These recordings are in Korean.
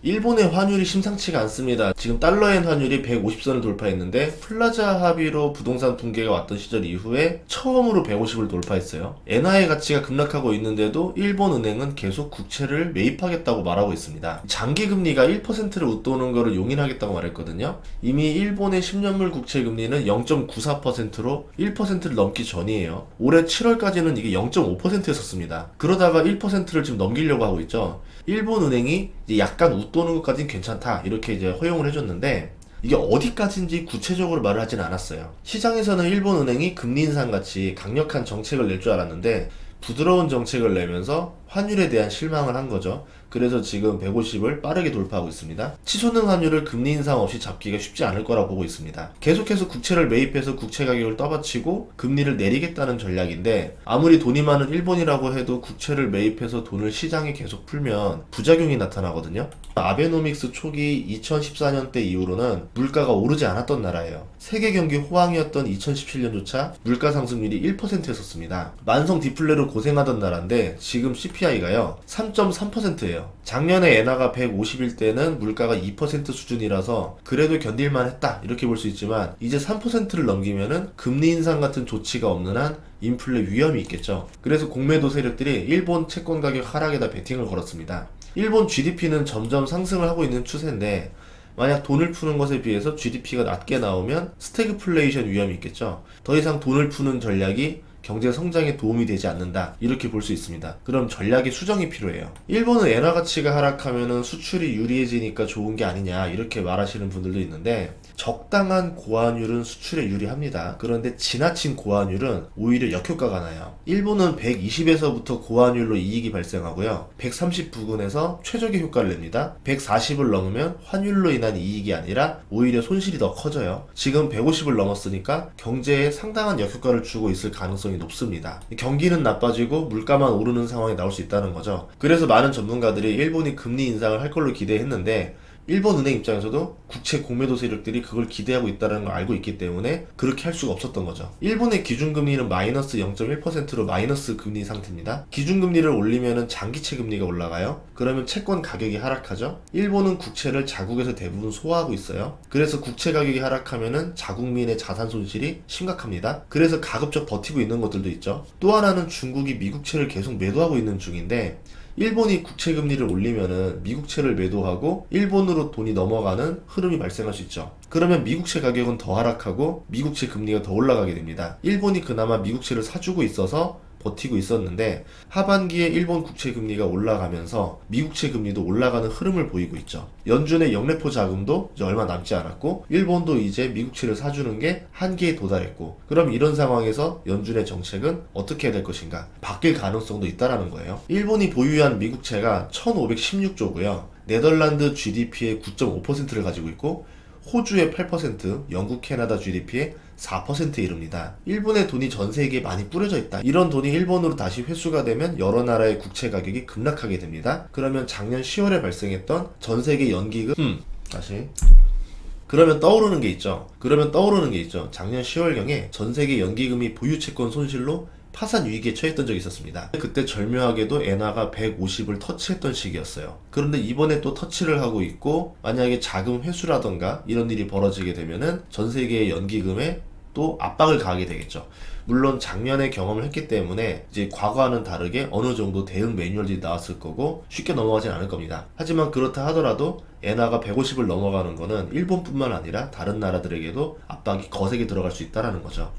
일본의 환율이 심상치가 않습니다. 지금 달러엔 환율이 150선을 돌파했는데 플라자 합의로 부동산 붕괴가 왔던 시절 이후에 처음으로 150을 돌파했어요. 엔화의 가치가 급락하고 있는데도 일본 은행은 계속 국채를 매입하겠다고 말하고 있습니다. 장기 금리가 1%를 웃도는 것을 용인하겠다고 말했거든요. 이미 일본의 10년물 국채 금리는 0.94%로 1%를 넘기 전이에요. 올해 7월까지는 이게 0.5%였었습니다. 그러다가 1%를 지금 넘기려고 하고 있죠. 일본 은행이 이제 약간 웃도는 것까지는 괜찮다 이렇게 이제 허용을 해줬는데 이게 어디까지인지 구체적으로 말을 하진 않았어요. 시장에서는 일본 은행이 금리 인상 같이 강력한 정책을 낼 줄 알았는데 부드러운 정책을 내면서 환율에 대한 실망을 한 거죠. 그래서 지금 150을 빠르게 돌파하고 있습니다. 치솟는 환율을 금리 인상 없이 잡기가 쉽지 않을 거라 보고 있습니다. 계속해서 국채를 매입해서 국채 가격을 떠받치고 금리를 내리겠다는 전략인데 아무리 돈이 많은 일본이라고 해도 국채를 매입해서 돈을 시장에 계속 풀면 부작용이 나타나거든요. 아베노믹스 초기 2014년대 이후로는 물가가 오르지 않았던 나라예요. 세계 경기 호황이었던 2017년조차 물가 상승률이 1%였었습니다. 만성 디플레로 고생하던 나라인데 지금 CPI가요 3.3%예요. 작년에 엔화가 150일 때는 물가가 2% 수준이라서 그래도 견딜만 했다 이렇게 볼 수 있지만 이제 3%를 넘기면은 금리 인상 같은 조치가 없는 한 인플레 위험이 있겠죠. 그래서 공매도 세력들이 일본 채권 가격 하락에다 베팅을 걸었습니다. 일본 GDP는 점점 상승을 하고 있는 추세인데 만약 돈을 푸는 것에 비해서 GDP가 낮게 나오면 스태그플레이션 위험이 있겠죠. 더 이상 돈을 푸는 전략이 경제 성장에 도움이 되지 않는다 이렇게 볼 수 있습니다. 그럼 전략의 수정이 필요해요. 일본은 엔화 가치가 하락하면 수출이 유리해지니까 좋은 게 아니냐 이렇게 말하시는 분들도 있는데 적당한 고환율은 수출에 유리합니다. 그런데 지나친 고환율은 오히려 역효과가 나요. 일본은 120에서부터 고환율로 이익이 발생하고요. 130 부근에서 최적의 효과를 냅니다. 140을 넘으면 환율로 인한 이익이 아니라 오히려 손실이 더 커져요. 지금 150을 넘었으니까 경제에 상당한 역효과를 주고 있을 가능성이 높습니다. 경기는 나빠지고 물가만 오르는 상황이 나올 수 있다는 거죠. 그래서 많은 전문가들이 일본이 금리 인상을 할 걸로 기대했는데 일본 은행 입장에서도 국채 공매도 세력들이 그걸 기대하고 있다는 걸 알고 있기 때문에 그렇게 할 수가 없었던 거죠. 일본의 기준금리는 마이너스 0.1%로 마이너스 금리 상태입니다. 기준금리를 올리면 장기채 금리가 올라가요. 그러면 채권 가격이 하락하죠. 일본은 국채를 자국에서 대부분 소화하고 있어요. 그래서 국채 가격이 하락하면 자국민의 자산 손실이 심각합니다. 그래서 가급적 버티고 있는 것들도 있죠. 또 하나는 중국이 미국채를 계속 매도하고 있는 중인데 일본이 국채 금리를 올리면은 미국채를 매도하고 일본으로 돈이 넘어가는 흐름이 발생할 수 있죠. 그러면 미국채 가격은 더 하락하고 미국채 금리가 더 올라가게 됩니다. 일본이 그나마 미국채를 사주고 있어서 버티고 있었는데 하반기에 일본 국채 금리가 올라가면서 미국채 금리도 올라가는 흐름을 보이고 있죠. 연준의 영래포 자금도 이제 얼마 남지 않았고 일본도 이제 미국채를 사주는 게 한계에 도달했고 그럼 이런 상황에서 연준의 정책은 어떻게 해야 될 것인가? 바뀔 가능성도 있다라는 거예요. 일본이 보유한 미국채가 1516조고요. 네덜란드 GDP의 9.5%를 가지고 있고 호주의 8%, 영국, 캐나다 GDP의 4%에 이릅니다. 일본의 돈이 전 세계에 많이 뿌려져 있다. 이런 돈이 일본으로 다시 회수가 되면 여러 나라의 국채 가격이 급락하게 됩니다. 그러면 작년 10월에 발생했던 전 세계 연기금 그러면 떠오르는 게 있죠. 작년 10월경에 전 세계 연기금이 보유채권 손실로 파산 위기에 처했던 적이 있었습니다. 그때 절묘하게도 엔화가 150을 터치했던 시기였어요. 그런데 이번에 또 터치를 하고 있고 만약에 자금 회수라던가 이런 일이 벌어지게 되면은 전 세계의 연기금에 또 압박을 가하게 되겠죠. 물론 작년에 경험을 했기 때문에 이제 과거와는 다르게 어느 정도 대응 매뉴얼이 나왔을 거고 쉽게 넘어가진 않을 겁니다. 하지만 그렇다 하더라도 엔화가 150을 넘어가는 거는 일본뿐만 아니라 다른 나라들에게도 압박이 거세게 들어갈 수 있다는 거죠.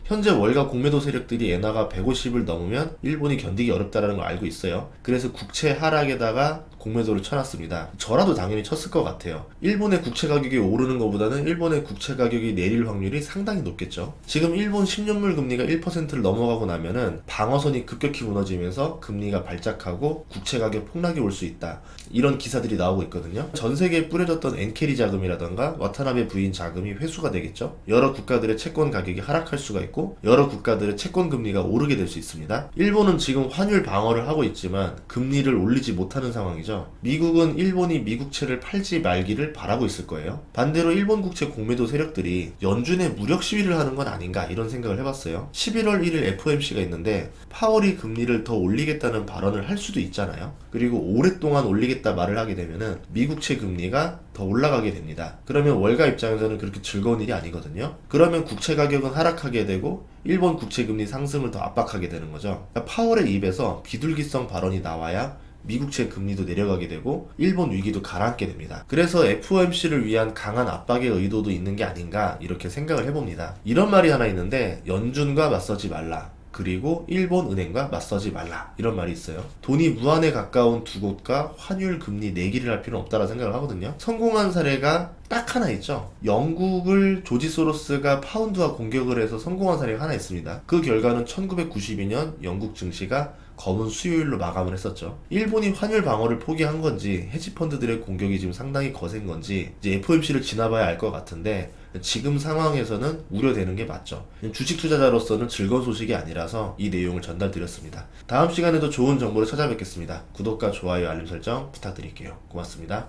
현재 월가 공매도 세력들이 엔화가 150을 넘으면 일본이 견디기 어렵다는 걸 알고 있어요. 그래서 국채 하락에다가 공매도를 쳐놨습니다. 저라도 당연히 쳤을 것 같아요. 일본의 국채 가격이 오르는 것보다는 일본의 국채 가격이 내릴 확률이 상당히 높겠죠. 지금 일본 10년물 금리가 1%를 넘어가고 나면은 방어선이 급격히 무너지면서 금리가 발작하고 국채 가격 폭락이 올 수 있다. 이런 기사들이 나오고 있거든요. 전 세계에 뿌려졌던 엔케리 자금이라던가 와타나베 부인 자금이 회수가 되겠죠. 여러 국가들의 채권 가격이 하락할 수가 있고 여러 국가들의 채권 금리가 오르게 될 수 있습니다. 일본은 지금 환율 방어를 하고 있지만 금리를 올리지 못하는 상황이죠. 거죠. 미국은 일본이 미국채를 팔지 말기를 바라고 있을 거예요. 반대로 일본 국채 공매도 세력들이 연준에 무력 시위를 하는 건 아닌가 이런 생각을 해봤어요. 11월 1일 FOMC가 있는데 파월이 금리를 더 올리겠다는 발언을 할 수도 있잖아요. 그리고 오랫동안 올리겠다 말을 하게 되면은 미국채 금리가 더 올라가게 됩니다. 그러면 월가 입장에서는 그렇게 즐거운 일이 아니거든요. 그러면 국채 가격은 하락하게 되고 일본 국채 금리 상승을 더 압박하게 되는 거죠. 그러니까 파월의 입에서 비둘기성 발언이 나와야 미국채 금리도 내려가게 되고 일본 위기도 가라앉게 됩니다. 그래서 FOMC를 위한 강한 압박의 의도도 있는 게 아닌가 이렇게 생각을 해봅니다. 이런 말이 하나 있는데 연준과 맞서지 말라. 그리고 일본 은행과 맞서지 말라 이런 말이 있어요. 돈이 무한에 가까운 두 곳과 환율 금리 내기를 할 필요는 없다고 생각을 하거든요. 성공한 사례가 딱 하나 있죠. 영국을 조지 소로스가 파운드와 공격을 해서 성공한 사례가 하나 있습니다. 그 결과는 1992년 영국 증시가 검은 수요일로 마감을 했었죠. 일본이 환율 방어를 포기한 건지 헤지펀드들의 공격이 지금 상당히 거센 건지 이제 FOMC를 지나봐야 알 것 같은데 지금 상황에서는 우려되는 게 맞죠. 주식 투자자로서는 즐거운 소식이 아니라서 이 내용을 전달드렸습니다. 다음 시간에도 좋은 정보를 찾아뵙겠습니다. 구독과 좋아요, 알림 설정 부탁드릴게요. 고맙습니다.